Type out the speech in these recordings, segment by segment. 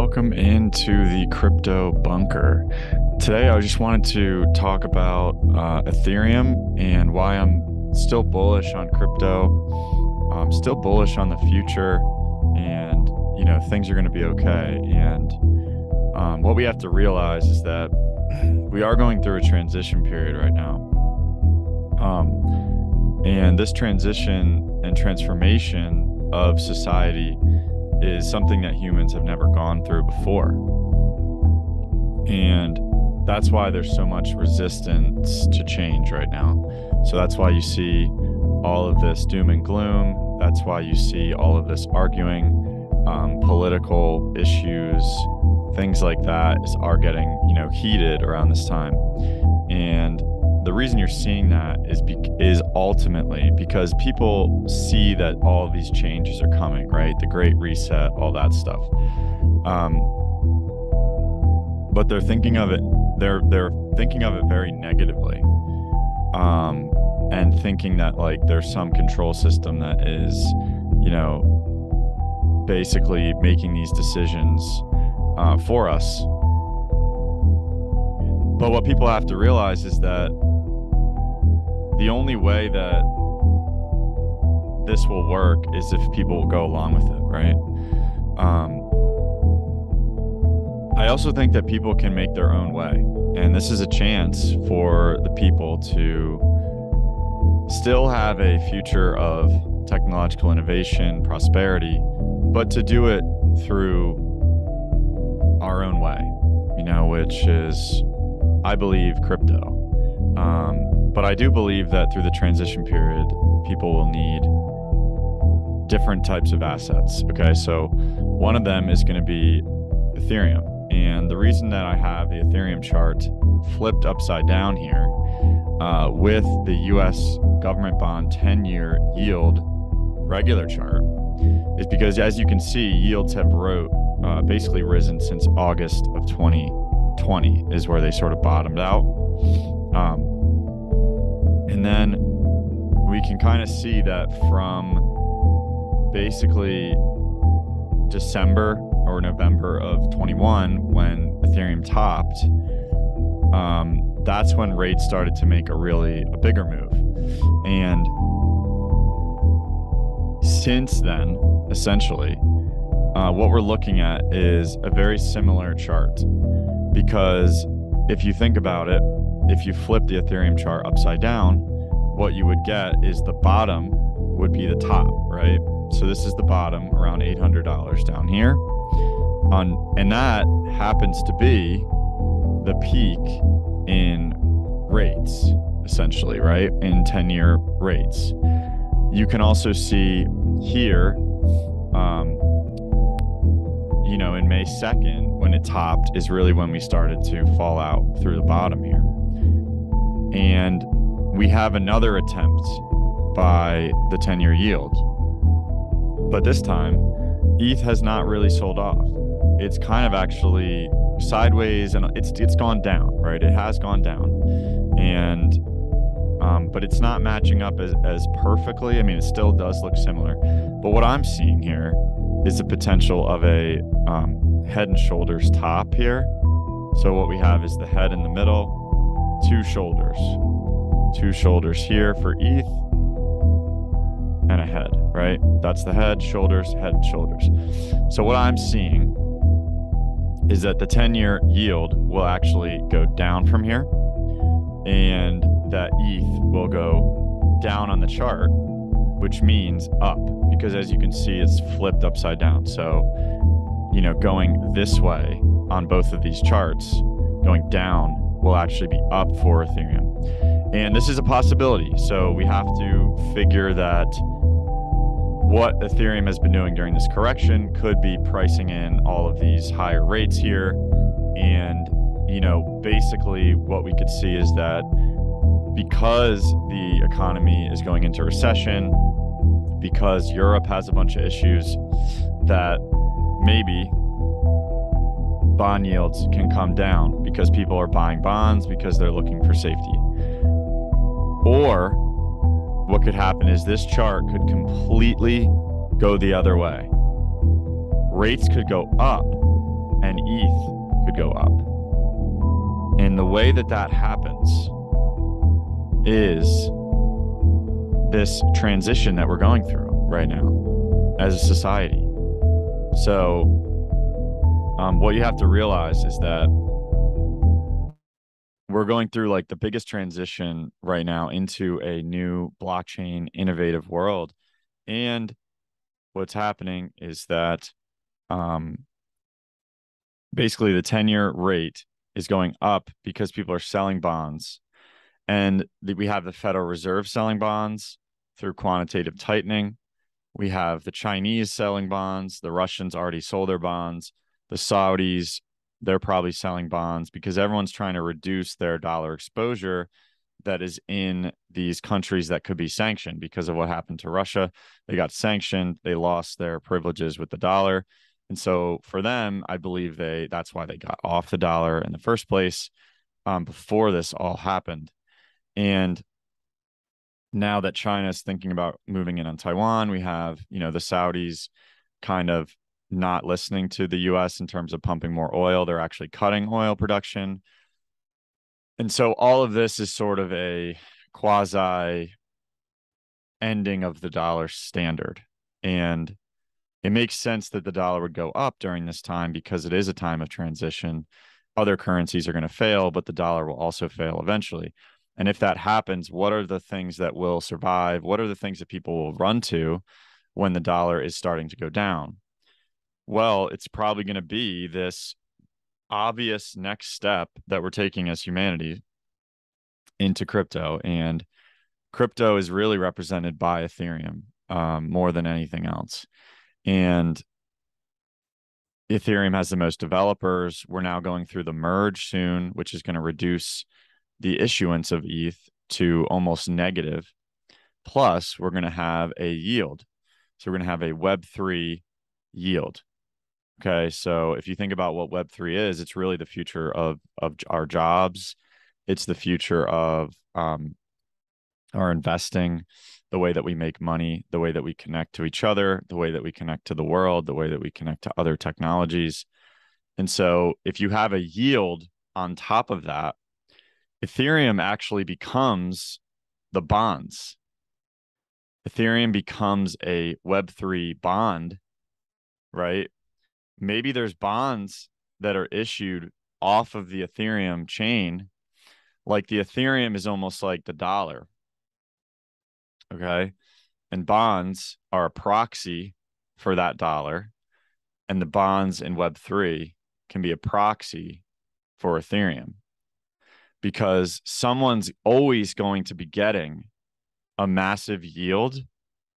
Welcome into the crypto bunker. Today, I just wanted to talk about Ethereum and why I'm still bullish on crypto. I'm still bullish on the future, and things are going to be okay. And what we have to realize is that we are going through a transition period right now. And this transition and transformation of society is something that humans have never gone through before. And that's why there's so much resistance to change right now. So that's why you see all of this doom and gloom. That's why you see all of this arguing, political issues, things like that are getting, heated around this time. And the reason you're seeing that is ultimately because people see that all of these changes are coming, right? The Great Reset, all that stuff. But they're thinking of it. They're thinking of it very negatively, and thinking that there's some control system that is, basically making these decisions for us. But what people have to realize is that the only way that this will work is if people will go along with it, right? I also think that people can make their own way. And this is a chance for the people to still have a future of technological innovation, prosperity, but to do it through our own way, which is, I believe, crypto. But I do believe that through the transition period, people will need different types of assets. Okay, so one of them is going to be Ethereum. And the reason that I have the Ethereum chart flipped upside down here with the US government bond 10-year yield regular chart is because, as you can see, yields have basically risen since August of 2020 is where they sort of bottomed out. And then we can kind of see that from basically December or November of 21, when Ethereum topped, that's when rates started to make a bigger move. And since then, essentially, what we're looking at is a very similar chart, because if you think about it, if you flip the Ethereum chart upside down, what you would get is the bottom would be the top, right? So this is the bottom around $800 down here. And that happens to be the peak in rates, essentially, right? In 10-year rates. You can also see here, in May 2nd, when it topped, is really when we started to fall out through the bottom here. And we have another attempt by the 10-year yield. But this time, ETH has not really sold off. It's kind of actually sideways, and it's gone down, right? It has gone down. And but it's not matching up as perfectly. I mean, it still does look similar. But what I'm seeing here is the potential of a head and shoulders top here. So what we have is the head in the middle, two shoulders here for ETH, and a head, right? That's the head, shoulders, head, shoulders. So what I'm seeing is that the 10-year yield will actually go down from here, and that ETH will go down on the chart, which means up, because as you can see, it's flipped upside down. So, going this way on both of these charts, going down will actually be up for Ethereum. And this is a possibility. So we have to figure that what Ethereum has been doing during this correction could be pricing in all of these higher rates here. And, basically what we could see is that because the economy is going into recession, because Europe has a bunch of issues, that maybe bond yields can come down because people are buying bonds because they're looking for safety. Or what could happen is this chart could completely go the other way. Rates could go up and ETH could go up. And the way that that happens is this transition that we're going through right now as a society. So, what you have to realize is that we're going through like the biggest transition right now into a new blockchain innovative world. And what's happening is that basically the 10-year rate is going up because people are selling bonds. And we have the Federal Reserve selling bonds through quantitative tightening. We have the Chinese selling bonds. The Russians already sold their bonds. The Saudis, they're probably selling bonds because everyone's trying to reduce their dollar exposure that is in these countries that could be sanctioned because of what happened to Russia. They got sanctioned. They lost their privileges with the dollar. And so for them, I believe that's why they got off the dollar in the first place before this all happened. And now that China is thinking about moving in on Taiwan, we have, the Saudis kind of not listening to the US in terms of pumping more oil. They're actually cutting oil production. And so all of this is sort of a quasi ending of the dollar standard. And it makes sense that the dollar would go up during this time because it is a time of transition. Other currencies are going to fail, but the dollar will also fail eventually. And if that happens, what are the things that will survive? What are the things that people will run to when the dollar is starting to go down? Well, it's probably going to be this obvious next step that we're taking as humanity into crypto. And crypto is really represented by Ethereum more than anything else. And Ethereum has the most developers. We're now going through the merge soon, which is going to reduce the issuance of ETH to almost negative. Plus, we're going to have a yield. So we're going to have a Web3 yield. Okay, so if you think about what Web3 is, it's really the future of our jobs. It's the future of our investing, the way that we make money, the way that we connect to each other, the way that we connect to the world, the way that we connect to other technologies. And so if you have a yield on top of that, Ethereum actually becomes the bonds. Ethereum becomes a Web3 bond, right? Maybe there's bonds that are issued off of the Ethereum chain. Like the Ethereum is almost like the dollar. Okay. And bonds are a proxy for that dollar. And the bonds in Web3 can be a proxy for Ethereum because someone's always going to be getting a massive yield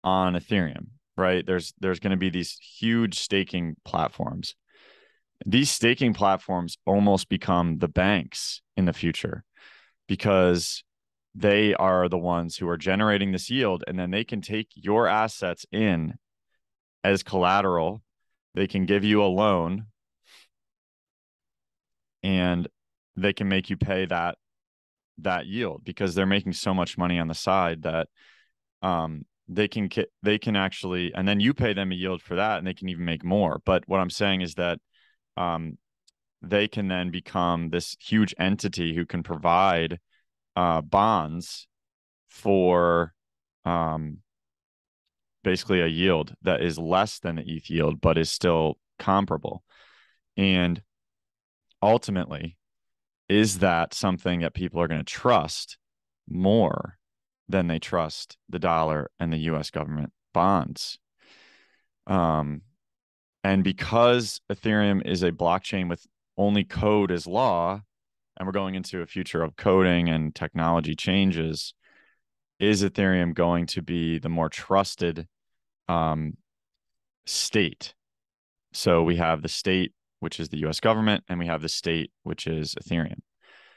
on Ethereum, right? There's going to be these huge staking platforms. These staking platforms almost become the banks in the future because they are the ones who are generating this yield, and then they can take your assets in as collateral. They can give you a loan and they can make you pay that yield because they're making so much money on the side that they can actually, and then you pay them a yield for that and they can even make more. But what I'm saying is that they can then become this huge entity who can provide bonds for basically a yield that is less than the ETH yield, but is still comparable. And ultimately, is that something that people are going to trust more than they trust the dollar and the US government bonds? And because Ethereum is a blockchain with only code as law, and we're going into a future of coding and technology changes, is Ethereum going to be the more trusted state? So we have the state, which is the US government, and we have the state, which is Ethereum.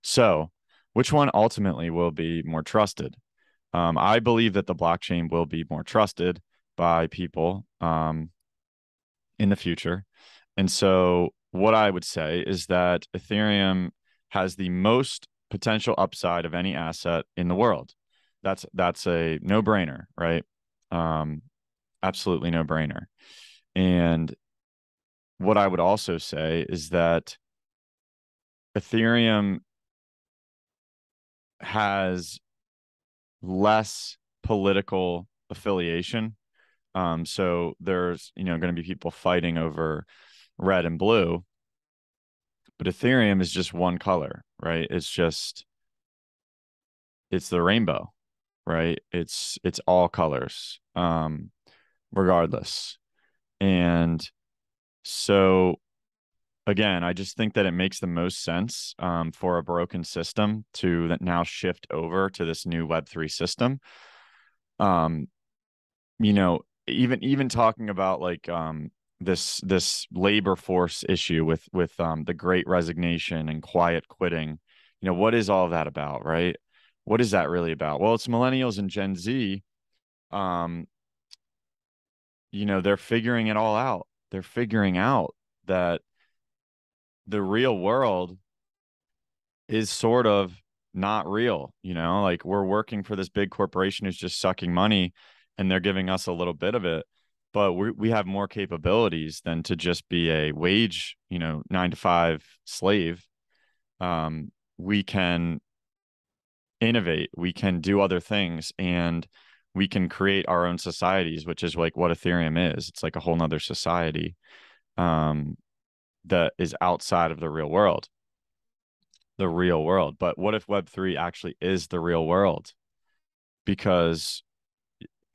So which one ultimately will be more trusted? I believe that the blockchain will be more trusted by people in the future. And so what I would say is that Ethereum has the most potential upside of any asset in the world. That's a no-brainer, right? Absolutely no-brainer. And what I would also say is that Ethereum has less political affiliation. So there's, going to be people fighting over red and blue, but Ethereum is just one color, right? It's the rainbow, right? It's all colors, regardless. And so again, I just think that it makes the most sense, for a broken system to that now shift over to this new Web3 system. Um, even talking about like this labor force issue with the great resignation and quiet quitting, what is all of that about, right? What is that really about? Well, it's millennials and Gen Z. Um, they're figuring it all out. They're figuring out that the real world is sort of not real, like we're working for this big corporation who's just sucking money and they're giving us a little bit of it. But we have more capabilities than to just be a wage, 9 to 5 slave. We can innovate, we can do other things, and we can create our own societies, which is like what Ethereum is. It's like a whole nother society, um, that is outside of the real world. But what if Web3 actually is the real world? Because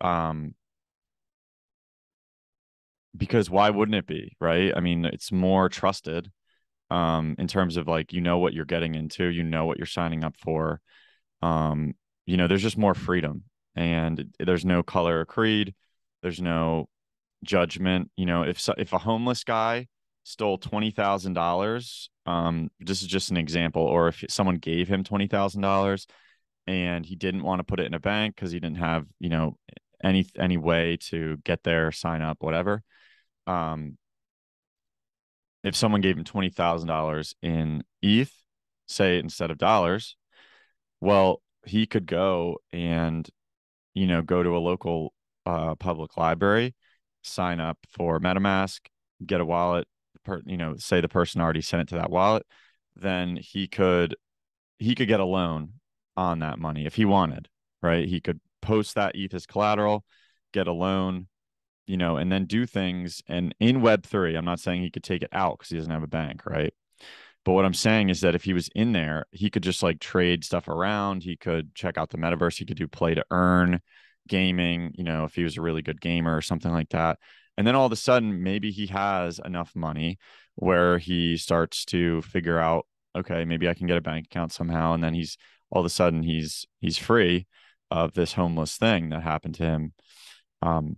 um because why wouldn't it be, right? I mean, it's more trusted, in terms of like what you're getting into, what you're signing up for. Um there's just more freedom, and there's no color or creed, there's no judgment. If a homeless guy stole $20,000, this is just an example, or if someone gave him $20,000 and he didn't want to put it in a bank because he didn't have, any way to get there, sign up, whatever. Um, if someone gave him $20,000 in ETH, say instead of dollars, well, he could go and go to a local public library, sign up for MetaMask, get a wallet. Say the person already sent it to that wallet, then he could get a loan on that money if he wanted, right? He could post that ETH as collateral, get a loan, and then do things. And in Web3, I'm not saying he could take it out because he doesn't have a bank, right? But what I'm saying is that if he was in there, he could just like trade stuff around. He could check out the metaverse. He could do play to earn gaming, if he was a really good gamer or something like that. And then all of a sudden, maybe he has enough money where he starts to figure out, okay, maybe I can get a bank account somehow. And then he's all of a sudden he's free of this homeless thing that happened to him. Um,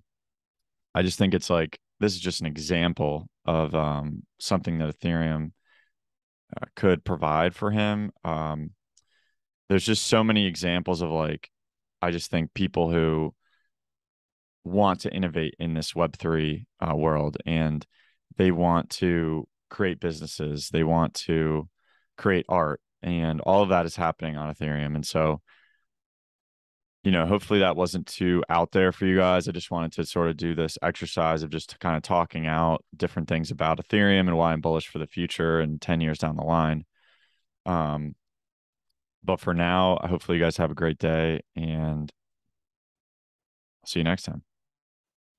I just think it's like this is just an example of something that Ethereum could provide for him. There's just so many examples of like, I just think people who want to innovate in this Web3 world, and they want to create businesses, they want to create art, and all of that is happening on Ethereum. And so, hopefully that wasn't too out there for you guys. I just wanted to sort of do this exercise of just kind of talking out different things about Ethereum and why I'm bullish for the future and 10 years down the line. Um, But for now, hopefully you guys have a great day, and I'll see you next time.